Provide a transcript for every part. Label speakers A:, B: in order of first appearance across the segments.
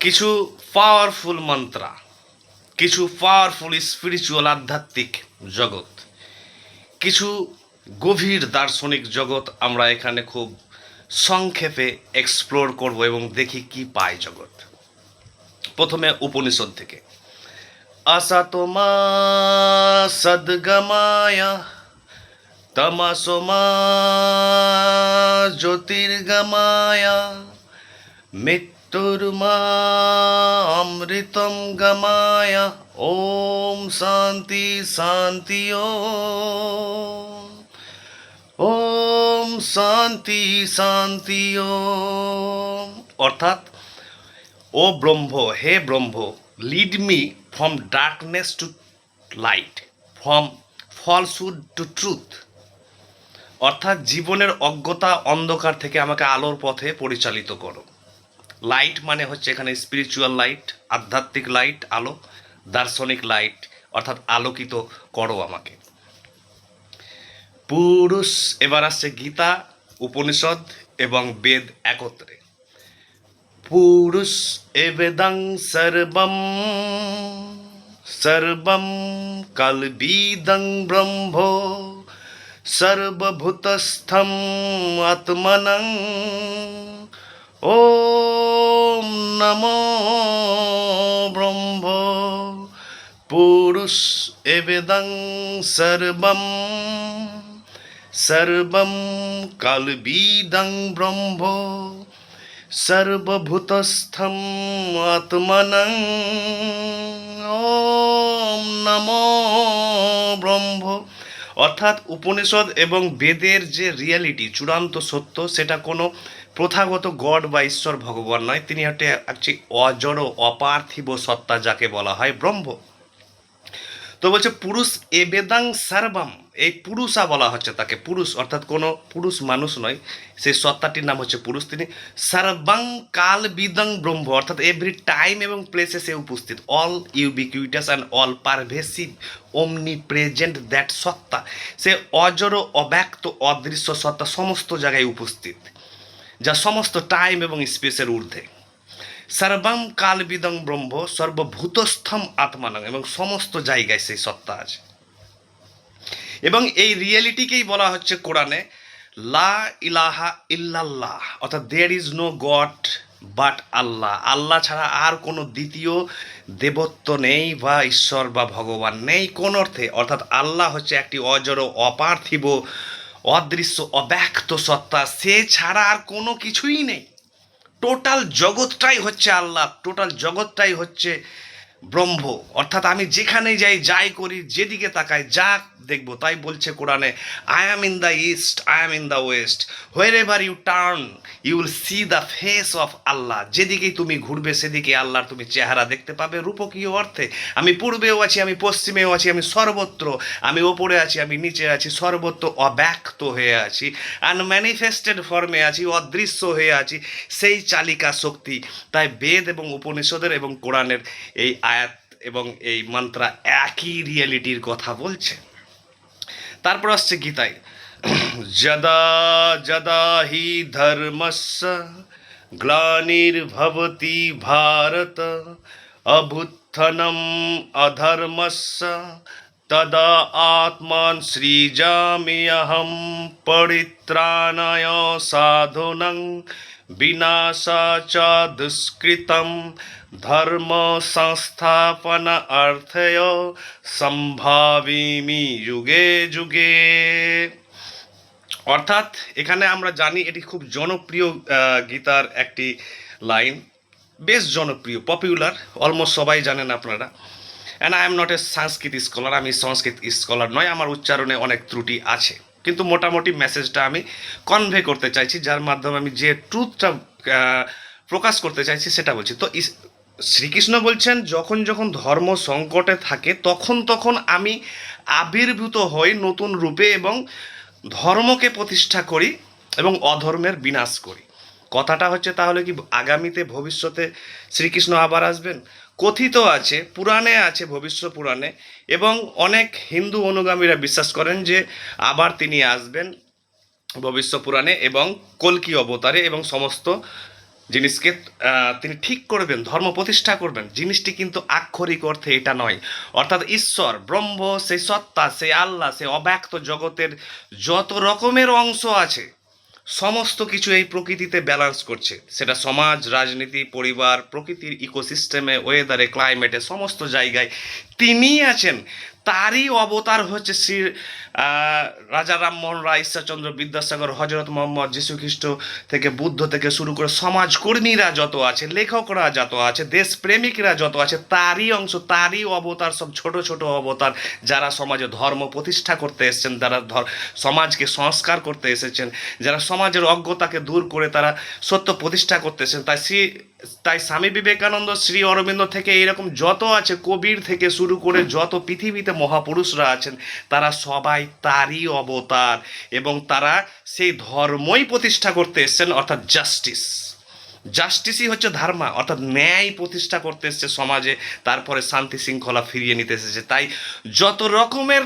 A: কিছু পাওয়ারফুল মন্ত্র, কিছু পাওয়ারফুল স্পিরিচুয়াল আধ্যাত্মিক জগৎ, কিছু গভীর দার্শনিক জগৎ আমরা এখানে খুব সংক্ষেপে এক্সপ্লোর করব এবং দেখি কি পায় জগৎ। প্রথমে উপনিষদ থেকে, আসাতো মা সদ্গমায় তমসো মা জ্যোতির্গমায় মৃত্যুর্মা অমৃতম গমায়। ওম শান্তি শান্তি ওম শান্তি শান্তি ওম। অর্থাৎ, ও ব্রহ্ম, হে ব্রহ্ম, lead me from darkness two light, from falsehood two truth. অর্থাৎ জীবনের অজ্ঞতা অন্ধকার থেকে আমাকে আলোর পথে পরিচালিত করো। লাইট মানে হচ্ছে এখানে স্পিরিচুয়াল লাইট, আধ্যাত্মিক লাইট, আলো, দার্শনিক লাইট, অর্থাৎ আলোকিত করো আমাকে। পুরুষ, এবার আসছে গীতা, উপনিষদ এবং বেদ একত্রে। পুরুষ এবেদং সর্বম সর্বম কালবিদং ব্রহ্ম সর্বভূতস্থম আত্মনং। ওম নমো ব্রহ্ম। পুরুষ এবেদং সর্বম সর্বম কালবিদং ব্রহ্ম সর্বভূতস্থম আত্মনং। ওম নমো ব্রহ্ম। অর্থাৎ উপনিষদ এবং বেদের যে রিয়ালিটি, চূড়ান্ত সত্য, সেটা কোনো প্রথাগত গড বা ঈশ্বর ভগবান নয়, তিনি একটি অজড় অপার্থিব সত্তা, যাকে বলা হয় ব্রহ্ম। তো বলছে পুরুষ এ বেদাং সার্বাম, এই পুরুষা বলা হচ্ছে তাকে, পুরুষ অর্থাৎ কোনো পুরুষ মানুষ নয়, সেই সত্তাটির নাম হচ্ছে পুরুষ। তিনি সার্বাং কাল বিদং ব্রহ্ম, অর্থাৎ এভরি টাইম এবং প্লেসে সে উপস্থিত, অল ইউবিকুইটাস অ্যান্ড অল পারভেসিভ, অমনি প্রেজেন্ট দ্যাট সত্তা। সে অজড় অব্যক্ত অদৃশ্য সত্তা, সমস্ত জায়গায় উপস্থিত, যা সমস্ত টাইম এবং স্পেসের ঊর্ধ্বে। সর্বম কালবিদং ব্রহ্ম সর্বভূতস্থম আত্মানং, এবং সমস্ত জায়গায় সেই সত্তা আছে। এবং এই রিয়েলিটিকেই বলা হচ্ছে কোরআনে লা ইলাহা ইল্লাল্লাহ, অর্থাৎ there is no god but আল্লাহ। আল্লাহ ছাড়া আর কোনো দ্বিতীয় দেবত্ব নেই বা ঈশ্বর বা ভগবান নেই কোন অর্থে। অর্থাৎ আল্লাহ হচ্ছে একটি অজড় অপার্থিব অদৃশ্য অব্যক্ত সত্তা, সে ছাড়া আর কোনো কিছুই নেই। টোটাল জগৎটাই হচ্ছে আল্লাহ, টোটাল জগৎটাই হচ্ছে ব্রহ্ম। অর্থাৎ আমি যেখানে যাই, যাই করি, যেদিকে তাকাই, যা দেখবো, তাই বলছে কোরআনে, I am in the east, I am in the west, wherever you turn you will see the face of আল্লাহ। যেদিকেই তুমি ঘুরবে সেদিকে আল্লাহর তুমি চেহারা দেখতে পাবে রূপকীয় অর্থে। আমি পূর্বেও আছি, আমি পশ্চিমেও আছি, আমি সর্বত্র, আমি ওপরে আছি, আমি নিচে আছি, সর্বত্র অব্যক্ত হয়ে আছি, আনম্যানিফেস্টেড ফর্মে আছি, অদৃশ্য হয়ে আছি, সেই চালিকা শক্তি। তাই বেদ এবং উপনিষদের এবং কোরআনের এই আয়াত এবং এই মন্ত্রা একই রিয়েলিটির কথা বলছে। তারপর আসছে গীতায়, যদা যদা হি ধর্মস্য গ্লানির্ভবতি ভারত অভ্যুত্থানম অধর্মস্য তদা আত্মান সৃজামি অহম পরিত্রাণায় সাধুনাং বিনাশা চ দুষ্কৃতম ধর্ম সংস্থাপন অর্থয় সম্ভাবিমি যুগে যুগে। অর্থাৎ এখানে আমরা জানি এটি খুব জনপ্রিয় গীতার একটি লাইন, বেশ জনপ্রিয়, পপুলার, অলমোস্ট সবাই জানেন আপনারা। And I am not a Sanskrit scholar, আমি সংস্কৃত স্কলার নয়, আমার উচ্চারণে অনেক ত্রুটি আছে, কিন্তু মোটামুটি মেসেজটা আমি কনভে করতে চাইছি, যার মাধ্যমে আমি যে ট্রুথটা প্রকাশ করতে চাইছি সেটা বলছি। তো শ্রীকৃষ্ণ বলছেন, যখন যখন ধর্ম সংকটে থাকে তখন তখন আমি আবির্ভূত হই নতুন রূপে এবং ধর্মকে প্রতিষ্ঠা করি এবং অধর্মের বিনাশ করি। কথাটা হচ্ছে তাহলে কি আগামীতে ভবিষ্যতে শ্রীকৃষ্ণ আবার আসবেন? কথিত আছে, পুরাণে আছে, ভবিষ্য পুরাণে, এবং অনেক হিন্দু অনুগামীরা বিশ্বাস করেন যে আবার তিনি আসবেন ভবিষ্য পুরাণে এবং কল্কি অবতারে এবং সমস্ত জিনিসকে তিনি ঠিক করবেন, ধর্ম প্রতিষ্ঠা করবেন, জিনিসটি কিন্তু আক্ষরিক অর্থে এটা নয়। অর্থাৎ ঈশ্বর ব্রহ্ম, সেই সত্তা, সেই আল্লাহ, সেই অব্যক্ত জগতের যত রকমের অংশ আছে সমস্ত কিছু এই প্রকৃতিতে ব্যালেন্স করছে, সেটা সমাজ, রাজনীতি, পরিবার, প্রকৃতির ইকোসিস্টেমে, ওয়েদারে, ক্লাইমেটে, সমস্ত জায়গায় তিনিই আছেন। তারই অবতার হচ্ছে শ্রী রাজা রামমোহন রায়, ঈশ্বরচন্দ্র বিদ্যাসাগর, হজরত মোহাম্মদ, যীশুখ্রিস্ট থেকে বুদ্ধ থেকে শুরু করে সমাজকর্মীরা যত আছে, লেখকরা যত আছে, দেশপ্রেমিকরা যত আছে, তারই অংশ, তারই অবতার, সব ছোট ছোট অবতার, যারা সমাজে ধর্ম প্রতিষ্ঠা করতে এসেছেন, যারা সমাজকে সংস্কার করতে এসেছেন, যারা সমাজের অজ্ঞতাকে দূর করে তারা সত্য প্রতিষ্ঠা করতে এসেছেন। তাই স্বামী বিবেকানন্দ, শ্রী অরবিন্দ থেকে এরকম যত আছে, কবির থেকে শুরু করে যত পৃথিবীতে মহাপুরুষরা আছেন, তারা সবাই তারই অবতার, এবং তারা সেই ধর্মই প্রতিষ্ঠা করতে এসেছেন, অর্থাৎ জাস্টিসই হচ্ছে ধর্মা, অর্থাৎ ন্যায় প্রতিষ্ঠা করতে এসেছে সমাজে, তারপরে শান্তি শৃঙ্খলা ফিরিয়ে নিতে এসেছে। তাই যত রকমের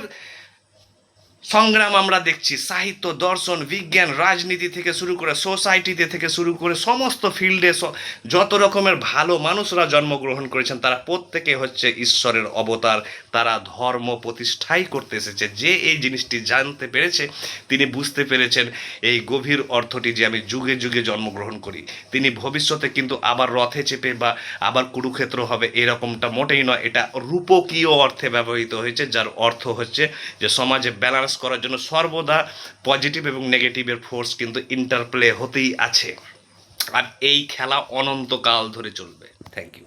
A: সংগ্রাম আমরা দেখছি, সাহিত্য, দর্শন, বিজ্ঞান, রাজনীতি থেকে শুরু করে, সোসাইটিতে থেকে শুরু করে, সমস্ত ফিল্ডে যত রকমের ভালো মানুষরা জন্মগ্রহণ করেছেন, তারা প্রত্যেকে হচ্ছে ঈশ্বরের অবতার, তারা ধর্ম প্রতিষ্ঠাই করতে এসেছে। যে এই জিনিসটি জানতে পেরেছে, তিনি বুঝতে পেরেছেন এই গভীর অর্থটি, যে আমি যুগে যুগে জন্মগ্রহণ করি, তিনি ভবিষ্যতে কিন্তু আবার রথে চেপে বা আবার কুরুক্ষেত্র হবে এরকমটা মোটেই নয়। এটা রূপকীয় অর্থে ব্যবহৃত হয়েছে, যার অর্থ হচ্ছে যে সমাজে ব্যালেন্স করার জন্য সর্বদা পজিটিভ এবং নেগেটিভের ফোর্স কিন্তু ইন্টারপ্লে হতেই আছে, আর এই খেলা অনন্তকাল ধরে চলবে। Thank you.